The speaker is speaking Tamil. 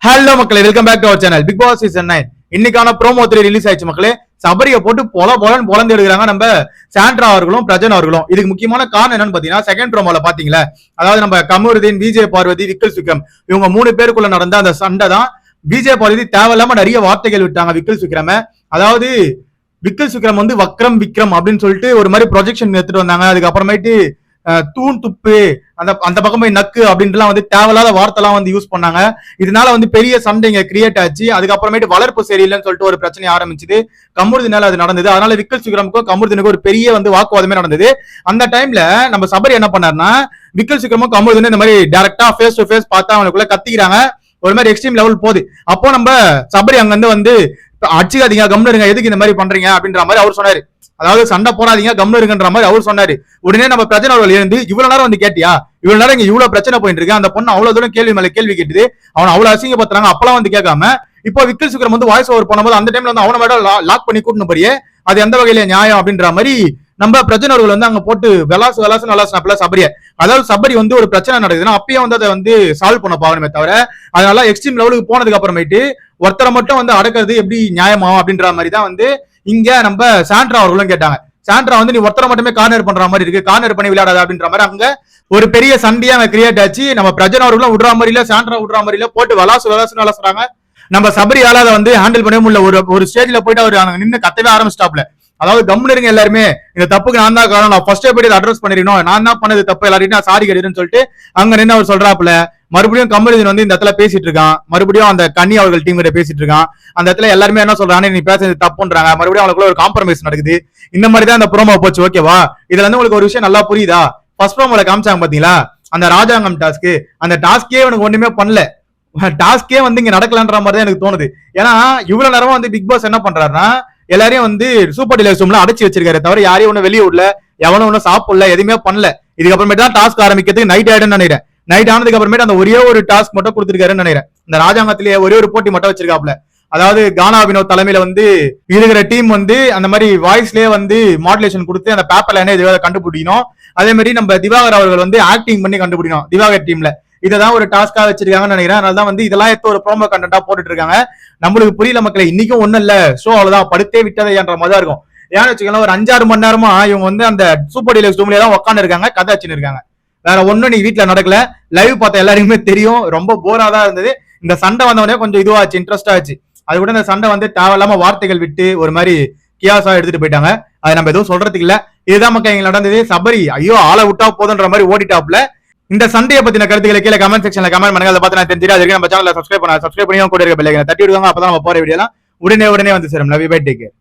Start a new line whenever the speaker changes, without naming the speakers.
ஹலோ மக்களே, welcome back to our channel. Bigg Boss season 9 இன்னைக்கான ப்ரோமோ 3 ரிலீஸ் ஆயிடுச்சு மக்களே. சபரியை போட்டு பொலன்னு பொலந்து எடுக்கிறாங்க நம்ம சாண்ட்ரா அவர்களும் பிரஜன் அவர்களும். இதுக்கு முக்கியமான காரணம் என்னன்னு பாத்தீங்கன்னா, செகண்ட் ப்ரோமோல பாத்தீங்களா, அதாவது நம்ம கமருதீன், விஜய் பார்வதி, விக்கல் சுக்ரம் இவங்க 3 பேருக்குள்ள நடந்த அந்த சண்டை தான். விஜய் பார்வதி தேவையில்லாம நிறைய வார்த்தைகள் விட்டாங்க விக்கல் சுக்ரம. அதாவது விக்கல் சுக்ரம் வந்து வக்ரம் விக்ரம் அப்படின்னு சொல்லிட்டு ஒரு மாதிரி ப்ரொஜெக்ஷன் எடுத்துட்டு வந்தாங்க. அதுக்கப்புறமேட்டு தூண் துப்பு அந்த பக்கம் போய் நக்கு அப்படின்ட்டுலாம் வந்து தேவையில்லாத வார்த்தைலாம் வந்து யூஸ் பண்ணாங்க. இதனால வந்து பெரிய சண்டைங்க கிரியேட் ஆச்சு. அதுக்கப்புறமேட்டு வளர்ப்பு சரியில்லைன்னு சொல்லிட்டு ஒரு பிரச்சனை ஆரம்பிச்சுது. கமருதினால அது நடந்தது. அதனால விக்கல் சுக்ரமுக்கும் கமருதினுக்கும் ஒரு பெரிய வந்து வாக்குவாதமே நடந்தது. அந்த டைம்ல நம்ம சபரி என்ன பண்ணாருன்னா, விக்கல் சுக்ரமும் கமருதினும் இந்த மாதிரி டைரக்டா ஃபேஸ் டு ஃபேஸ் பார்த்தா அவங்களுக்குள்ள கத்திக்கிறாங்க. ஒரு மாதிரி எக்ஸ்ட்ரீம் லெவல் போகுது. அப்போ நம்ம சபரி அங்க வந்து அடிச்சுக்காதீங்க, கம்னு இருங்க, எதுக்கு இந்த மாதிரி பண்றீங்க அப்படின்ற மாதிரி அவர் சொன்னாரு. அதாவது சண்டை போடாதீங்க, கம்னு இருங்கன்ற மாதிரி அவர் சொன்னாரு. உடனே நம்ம பிரச்சனை அவர்கள் இருந்து இவ்வளவு நேரம் வந்து கேட்டியா, இவ்வளவு நேரம் இங்க இவ்வளவு பிரச்சனை போயிட்டு இருக்கு, அந்த பொண்ணு அவ்வளவு தூரம் கேள்வி மேல கேள்வி கேட்டுது, அவன் அவ்வளவு அசிங்கப்படுத்துறாங்க, அப்பெல்லாம் வந்து கேட்காம இப்போ விக்கல் சுக்ரம் வந்து வாய்ஸ் ஓவர் பண்ணும்போது அந்த டைம்ல வந்து அவனை மேடம் லாக் பண்ணி கூட்டணும் படியே, அது எந்த வகையில நியாயம் அப்படின்ற மாதிரி நம்ம பிரச்சனை அவர்கள் வந்து அங்க போட்டு விளாசு சபரிய. அதாவது சபரி வந்து ஒரு பிரச்சனை நடக்குதுன்னா அப்பயே வந்து அதை வந்து சால்வ் பண்ண பாக்கணுமே தவிர, அதனால எக்ஸ்ட்ரீம் லெவலுக்கு போனதுக்கு அப்புறமேட்டு ஒருத்தரை மட்டும் வந்து அடக்கிறது எப்படி நியாயமாகும் அப்படின்ற மாதிரி தான் வந்து இங்க நம்ம சாண்ட்ரா அவர்களும் கேட்டாங்க. சாண்ட்ரா வந்து நீ ஒருத்தரை மட்டுமே கார்னர் பண்ற மாதிரி இருக்கு, கார்னர் பண்ணி விளையாடாது அப்படின்ற மாதிரி அங்க ஒரு பெரிய சண்டையா அங்க கிரியேட் ஆச்சு. நம்ம பிரஜன் அவர்களும் விடுற மாதிரி இல்ல, சாண்ட்ரா விடுற மாதிரி இல்ல, போட்டு விளாசுறாங்க. நம்ம சபரியால அதை வந்து ஹேண்டில் பண்ணவே முடியல. ஒரு ஸ்டேஜ்ல போயிட்டு அவர் அங்க நின்று கத்தவே ஆரம்பிச்சிட்டாப்ல. அதாவது கம்னு இருங்க எல்லாருமே, இந்த தப்புக்கு நான் தான் காரணம், நான் ஃபர்ஸ்டே போயிட்டு அட்ரஸ் பண்ணிடணும், நான் தான் பண்ணது தப்பு, எல்லாரும் நான் சாரி கேட்டுன்னு சொல்லிட்டு அங்க நின்று அவர் சொல்றாப்புல. மறுபடியும் கமருதீன் வந்து இந்த இடத்துல பேசிட்டு இருக்கான். மறுபடியும் அந்த கன்னி அவர்கள் டீம் கிட்ட பேசிட்டு இருக்கான். அந்த இடத்துல எல்லாருமே என்ன சொல்றாங்க, நீ பேசுறது தப்புன்றாங்க. மறுபடியும் அவங்களுக்குள்ள ஒரு காம்ப்ரமைஸ் நடக்குது. இந்த மாதிரி தான் இந்த ப்ரோமோ போச்சு. ஓகேவா? இதுல இருந்து உங்களுக்கு ஒரு விஷயம் நல்லா புரியுதா? ஃபர்ஸ்ட் ப்ரோமோல காமிச்சாங்க பாத்தீங்களா, அந்த ராஜாங்கம் டாஸ்க், அந்த டாஸ்கே எனக்கு ஒண்ணுமே பண்ணல, டாஸ்கே வந்து இங்க நடக்கலன்ற மாதிரி தான் எனக்கு தோணுது. ஏன்னா இவ்வளவு நேரமா வந்து பிக் பாஸ் என்ன பண்றாருன்னா, எல்லாரையும் வந்து சூப்பர் டீலக்ஸ் ரூம்ல அடைச்சு வச்சிருக்காரு தவிர யாரையும் ஒண்ணு வெளியே விடல, எவனும் ஒன்னும் சாப்பிடல, எதுவுமே பண்ணல. இதுக்கப்புறமேட்டு தான் டாஸ்க் ஆரம்பிக்கிறதுக்கு நைட் ஆயிடும்னு நினைக்கிறேன். நைட் ஆனதுக்கு அப்புறமேட்டு அந்த ஒரே ஒரு டாஸ்க் மட்டும் கொடுத்துருக்காருன்னு நினைக்கிறேன். இந்த ராஜாங்கத்திலேயே ஒரே ஒரு போட்டி மட்டும் வச்சிருக்காப்ல. அதாவது கானா வினோத் தலைமையில வந்து இருக்கிற டீம் வந்து அந்த மாதிரி வாய்ஸ்லயே வந்து மாடுலேஷன் கொடுத்து அந்த பேப்பர்ல என்ன இதுவாக கண்டுபிடிக்கணும். அதே மாதிரி நம்ம திவாகர் அவர்கள் வந்து ஆக்டிங் பண்ணி கண்டுபிடிக்கணும் திவாகர் டீம்ல. இததான் ஒரு டாஸ்கா வச்சிருக்காங்கன்னு நினைக்கிறேன். அதனால தான் வந்து இதெல்லாம் எடுத்து ஒரு ப்ரோமோ கண்டென்ட்டா போட்டுட்டு இருக்காங்க. நம்மளுக்கு புரியல மக்களே, இன்னைக்கும் ஒண்ணும் இல்ல, ஷோ அவ்வளவுதான், படுத்தே விட்டதை என்ற மாதிரி தான் இருக்கும். ஏன்னு வச்சுக்கலாம், ஒரு 5-6 மணி நேரமா இவங்க வந்து அந்த சூப்பர் டீலக்ஸ் ரூம்ல தான் உட்காந்து இருக்காங்க, கதை வச்சுன்னு இருக்காங்க. வேற ஒண்ணும் நீ வீட்டுல நடக்கல. லைவ் பார்த்த எல்லாருக்குமே தெரியும், ரொம்ப போரா தான் இருந்தது. இந்த சண்டை வந்தவனே கொஞ்சம் இதுவாச்சு, இன்ட்ரெஸ்டா ஆச்சு. அது கூட இந்த சண்டை வந்து தேவையில்லாம வார்த்தைகள் விட்டு ஒரு மாதிரி கியாசா எடுத்துட்டு போயிட்டாங்க. அது நம்ம எதுவும் சொல்றதுக்கு இல்ல. இதுதான் மக்கள் எங்களுக்கு நடந்தது. சபரி ஐயோ ஆளை விட்டா போதுன்ற மாதிரி ஓடிட்டாப்ல. இந்த சண்டையை பத்தின கருத்துக்களை கீழே கமெண்ட் செக்ஷன்ல கமெண்ட் பண்ணுங்க. அதை பார்த்து நான் தெரிஞ்சுட்டு நம்ம சேனலை சப்ஸ்கிரைப் பண்ணி கூட இருக்க பெல்லைக்கனை தட்டி விடுவாங்க. அப்பதான் நம்ம போற வீடியோலாம் உடனே வந்து சேரும். Love you, bye, take care.